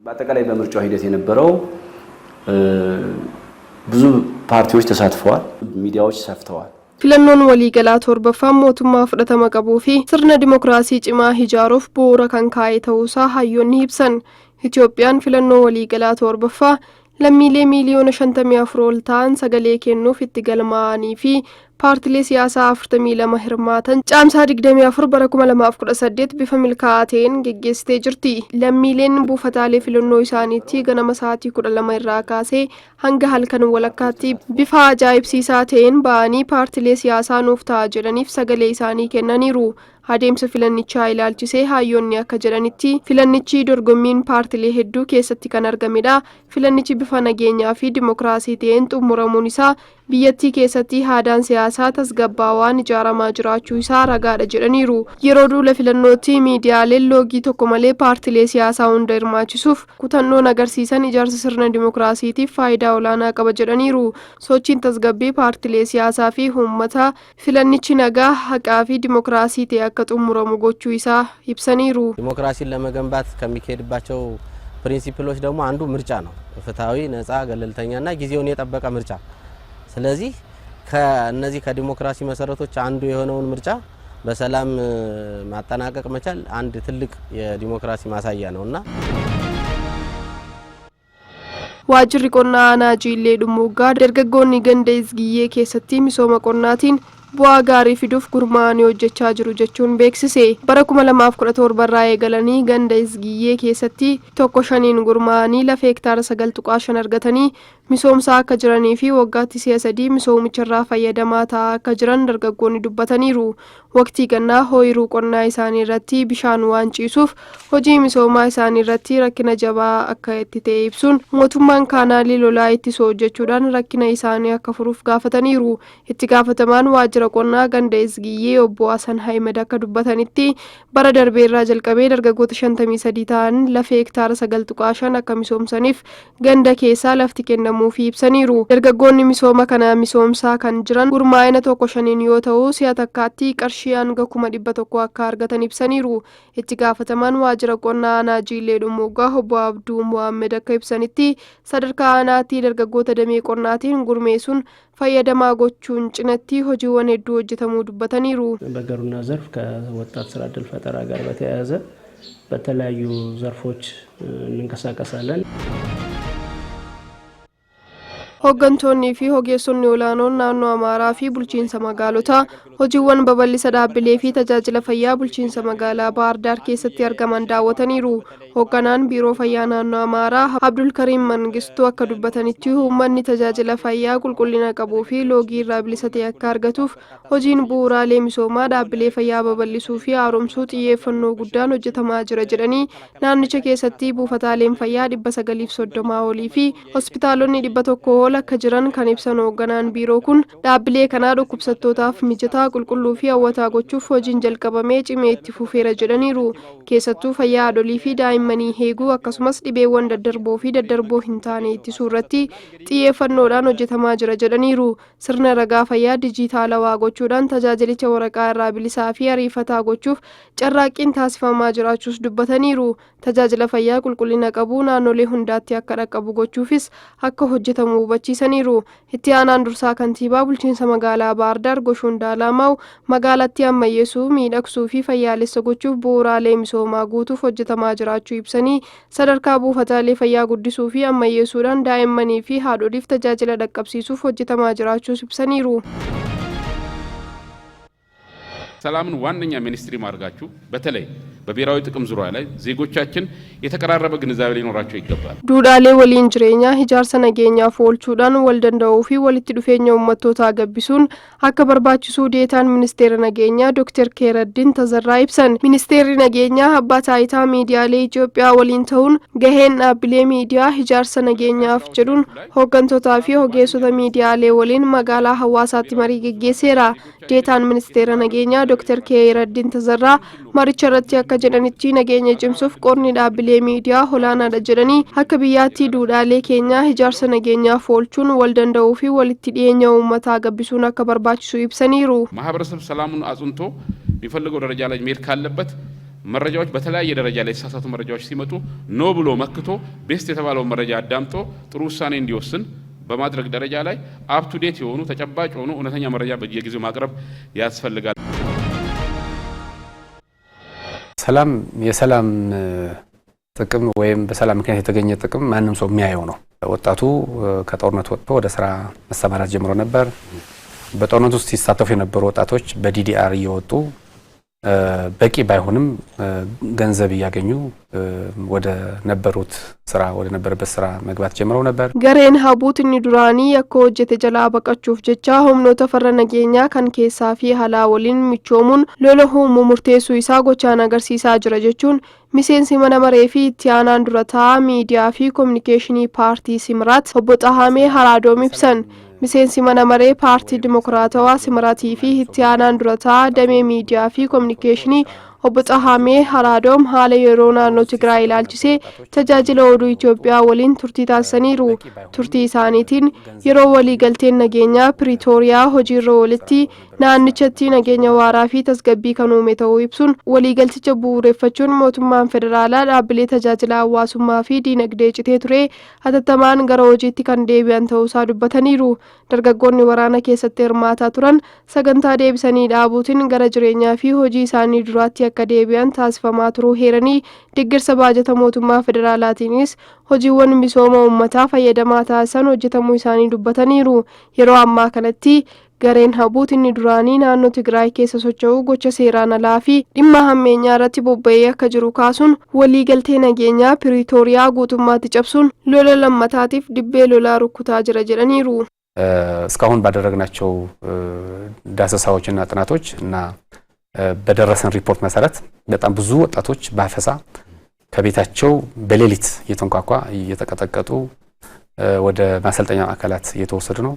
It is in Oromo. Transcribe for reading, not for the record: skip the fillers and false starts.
በአጠቃላይ በምርጫው ሂደት የነበረው ብዙ ፓርቲዎች ተሳትፈዋል፣ ሚዲያዎች ሰፍተዋል። filannoon waliigalaa torbaffaan mootummaa fudhatama qabuu fi sirna dimookiraasii cimaa ijaaruuf bu'uura kan kaa'e ta'uusaa hayyoonni ibsan. Itoophiyaan filannoo waliigalaa torbaffaa lammiilee miiliyoona 54 ol ta'an sagalee kennuuf itti galmaa'anii fi paartilee siyaasaa 42 hirmaatan caamsaa 24 bara 2018 bifa milkaa'aa ta'een geggeessitee jirti. Lammiileen buufataalee filannoo isaaniitti ganama sa'aatii 12 irraa kaasee hanga halkan walakkaatti bifa ajaa'ibsiisaa ta'een ba'anii paartilee siyaasaa nuuf ta'a jedhaniif sagalee isaanii kennaniiru. Adeemsa filannichaa ilaalchisee hayyoonni akka jedhanitti filannichi dorgommiin paartilee hedduu keessatti kan argamedha. Filannichi bifa nageenyaa fi dimookiraasii ta'een xumuramuun isaa biyyattii keessatti haadaan siyaasaa tasgabbaawaan ijaaramaa jiraachuu isaa ragaadha jedhaniiru. Yeroo duula filannootti miidiyaaleen loogii tokko malee paartilee siyaasaa hunda hirmaachisuuf kutannoon agarsiisan ijaarsa sirna dimookiraasiitiif faayidaa olaanaa qaba jedhaniiru. Sochiin tasgabbii paartilee siyaasaa fi uummataa filannichi nagaa, haqaa fi dimookiraasii ta'e akka xumuramu gochuu isaa ibsaniiru. ዲሞክራሲን ለመገንባት ከሚካሄድባቸው ፕሪንሲፕሎች ደግሞ አንዱ ምርጫ ነው። ፍትሃዊ፣ ነፃ፣ ገለልተኛና ጊዜውን የጠበቀ ምርጫ። ስለዚህ ከነዚህ ከዲሞክራሲ መሰረቶች አንዱ የሆነውን ምርጫ በሰላም ማጠናቀቅ መቻል አንድ ትልቅ የዲሞክራሲ ማሳያ ነውና waajjirri qonnaa aanaa Jiillee Dhummuuggaa dargaggoonni ganda Izgiyyee keessatti misooma qonnaatiin bu'aa gaarii fiduuf gurmaa'anii hojjechaa jiru jechuun beeksise. Bara 2017 irraa eegalanii ganda Izgiyyee keessatti 1-5 gurmaa'anii lafa hektaara 9.5 argatanii misoomsaa akka jiranii fi waggaatti 3 misoomicharraa fayyadamaa ta'aa akka jiran dargaggoonni dubbataniiru. Waqtii gannaa hooyiruu qonnaa isaanii irratti bishaan waan ciisuuf hojii misoomaa isaanii irratti rakkina jabaa akka itti ta'e ibsuun mootummaan kaanaalii lolaa ittisuu hojjechuudhaan rakkina isaanii akka furuuf gaafataniiru. Itti gaafatamaan waajjira qonnaa ganda Izgiyyee obbo Hasan Ahmed akka dubbatanitti bara darbeerraa jalqabee dargaggoota 53 ta'an lafa hektaara 9.5 akka misoomsaniif ganda keessaa lafti kennamuu fi ibsaniiru. Dargaggoonni misooma kana misoomsaa kan jiran gurmaa'ina 1-5 yoo ta'u si'a takkaatti qarshii hanga 100 akka argatan ibsaniiru. Itti gaafatamaan waajjira qonnaa aanaa Jiillee Dhummuuggaa obbo Abduu Muhammed akka ibsanitti sadarkaa aanaatti dargaggoota damee qonnaatiin gurmeessuun fayyadamaa gochuun cinatti hojiiwwan hedduu hojjetamuu dubbataniiru. በግብርና ዘርፍ ከወጣት ስራ ዕድል ፈጠራ ጋር በተያያዘ በተለያዩ ዘርፎች እንንቀሳቀሳለን። Hooggantoonni fi ogeessonni olaanoon naannoo Amaaraa fi bulchiinsa magaalotaa hojiiwwan babal'isa dhaabbilee fi tajaajila fayyaa bulchiinsa magaalaa Baahir Daar keessatti argaman daawwataniiru. Hoogganaan biiroo fayyaa naannoo Amaaraa Abdul Kariim Mangistuu akka dubbatanitti uummanni tajaajila fayyaa qulqullina qabuu fi loogii irraa bilisa ta'e akka argatuuf hojiin bu'uuraalee misoomaa dhaabbilee fayyaa babal'isuu fi haaromsuu xiyyeeffannoo guddaan hojjetamaa jira jedhanii naannicha keessatti buufataaleen fayyaa 930 olii fi hospitaalonni 100 ol akka jiran kan ibsan hoogganaan biiroo kun dhaabbilee kanaa dhukkubsattootaaf mijataa qulqulluu fi hawwataa gochuuf hojiin jalqabamee cimee itti fufeera jedhaniiru. Keessattuu fayyaa haadholii fi daa'immanii eeguu akkasumas dhibeewwan daddarboo fi daddarboo hin taane ittisuu irratti xiyyeeffannoodhaan hojjetamaa jira jedhaniiru. Sirna ragaa fayyaa dijitaalawaa gochuudhaan tajaajilicha waraqaa irraa bilisaa fi ariifataa gochuuf carraaqqiin taasifamaa jiraachuus dubbataniiru. Tajaajila fayyaa qulqullina qabu naannolee hundaatti akka dhaqqabu gochuufis akka hojjetamu hubachiisaniiru. Itti aanaan dursaa kantiibaa bulchiinsa magaalaa Baahir Daar Goshoon Daalaamaw magaalattii ammayyeessuu, miidhagsuu fi fayyaalessa gochuuf bu'uuraalee misoomaa guutuuf hojjetamaa jiraachuu ibsanii sadarkaa buufataalee fayyaa guddisuu fi ammayyeessuudhaan daa'immanii fi haadholiif tajaajila dhaqqabsiisuuf hojjetamaa jiraachuus ibsaniiru. ሰላምን ዋነኛ ሚኒስትሪ ማድረጋችሁ በተለይ በብሔራዊ ጥቅም ዙሪያ ላይ ዜጎቻችን የተቀራረበ ግንዛቤ ሊኖራቸው ይገባል። Duudhaalee waliin jireenyaa ijaarsa nageenyaaf oolchuudhaan wal danda'uu fi walitti dhufeenya uummattootaa gabbisuun akka barbaachisu deetaan ministeera nageenyaa Dr. Keeraddiin Tazarraa ibsan. Ministeerri nageenyaa abbaa taayitaa miidiyaalee Itoophiyaa waliin ta'uun gaheen dhaabbilee miidiyaa ijaarsa nageenyaaf jedhuun hooggantootaa fi ogeessota miidiyaalee waliin magaalaa Hawaasaatti marii geggeesseera. Deetaan ministeera nageenyaa Dr. Keeraddiin Tazarraa maricha irratti akka jedhanitti nageenya cimsuuf qorni dhaabbilee miidiyaa olaanaadha jedhanii akka biyyaatti duudhaalee keenyaa ijaarsa nageenyaaf oolchuun wal danda'uu fi walitti dhiyeenya uummataa gabbisuun akka barbaachisu ibsaniiru. ማህበረሰብ ሰላሙን አጽንቶ የሚፈልገው ደረጃ ላይ መሄድ ካለበት መረጃዎች በተለያየ ደረጃ ላይ የተሳሳቱ መረጃዎች ሲመጡ ኖ ብሎ መክቶ ቤስት የተባለው መረጃ አዳምጦ ጥሩ ውሳኔ እንዲወስን በማድረግ ደረጃ ላይ አፕ ቱ ዴት የሆኑ ተጨባጭ የሆኑ እውነተኛ መረጃ በየጊዜው ማቅረብ ያስፈልጋል። ሰላም የሰላም ጥቅም ወይም በሰላም ምክንያት የተገኘ ጥቅም ማንም ሰው የሚያየው ነው። ወጣቱ ከጦርነት ወጥቶ ወደ ስራ መሰማራት ጀምሮ ነበር። በጦርነት ውስጥ ሲሳተፉ የነበሩ ወጣቶች በዲዲአር እየወጡ በቂ ባይሆንም ገንዘብ እያገኙ ወደ ነበሩት ስራ ወደ ነበረበት ስራ መግባት ጀምረው ነበር። ገሬን ሀቡትኒ ዱራኒ ያኮ ሆጀቴ ጀላ በቀቹፍ ጀቻ ሆምኖተ ፈረነጌኛ ከን ኬሳፊ ሀላ ወሊን ሚቾሙን ሎሎሁሙ ሙርቴሱ ኢሳ ጎቻን አገርሲሳ ጅረ ጀቹን ሚሴንሲ መነመሬፊ ኢትያናን ዱረታ ሚዲያ ፊ ኮሚኒኬሽኒ ፓርቲ ሲምራት ኦቦ ጣሃሜ ሀራዶም ይብሰን ሚሴንሲ መነመሬ ፓርቲ ዲሞክራታዋ ሲምራቲ ፊ ኢትያናን ዱረታ ደሜ ሚዲያ ፊ ኮሚኒኬሽኒ ኦቦ ጣሃሜ ሀራዶም ሀለ የሮና ኖ ትግራይ ላልቺሴ ተጃጅለ ወዱ ኢትዮጵያ ወሊን ቱርቲ ታሰኒሩ ቱርቲ ሳኒቲን የሮ ወሊ ገልቴን ነገኛ ፕሪቶሪያ ሆጂሮ ወልቲ ናንቸቲ ነገኛ ዋራፊ ተስገቢ ከኖሜተው ይብሱን ወሊ ገልትቸ ቡሬፈቹን ሞቱማን ፌደራላ ዳብሌ ተጃጅላ ዋሱማ ፊ ዲነግዴ ጭቴ ቱሬ አተተማን ገረ ሆጂቲ ከን ዴቢያን ተውሳ ዱበተኒሩ ደርገጎኒ ወራና ኬሰቴ እርማታ ቱረን ሰገንታ ዴብሰኒ ዳቡቲን ገረ ጅሬኛ ፊ ሆጂ ሳኒ ዱራቲ አካዴቢያን ታስፈማ ቱሩ ሄረኒ ድግር ሰባጀተ ሞቱማ ፌደራላቲኒስ ሆጂወን ሚሶማ ኡመታ ፈየደማ ታሰን ሆጀተሙ ኢሳኒ ዱበተኒሩ የሮ አማ ከነቲ ገሬን ሀቡትኒ ዱራኒ ናኖ ትግራይ ኬሰ ሶቾው ጎቸ ሴራና ላፊ ዲማ ሀሜኛ ረቲ ቦበየ ከጅሩ ካሱን ወሊ ገልቴ ነገኛ ፕሪቶሪያ ጉቱማት ጨብሱን ሎለ ለመታቲፍ ዲቤ ሎላ ሩኩታ ጅረጅረኒሩ እስካሁን ባደረግናቸው ዳሰሳዎችና ጥናቶች እና በደረሰን ሪፖርት መሰረት በጣም ብዙ ወጣቶች ባፈሳ ከቤታቸው በሌሊት እየተንኳኳ እየተቀጠቀጡ ወደ ማሰልጠኛ አካላት እየተወሰዱ ነው።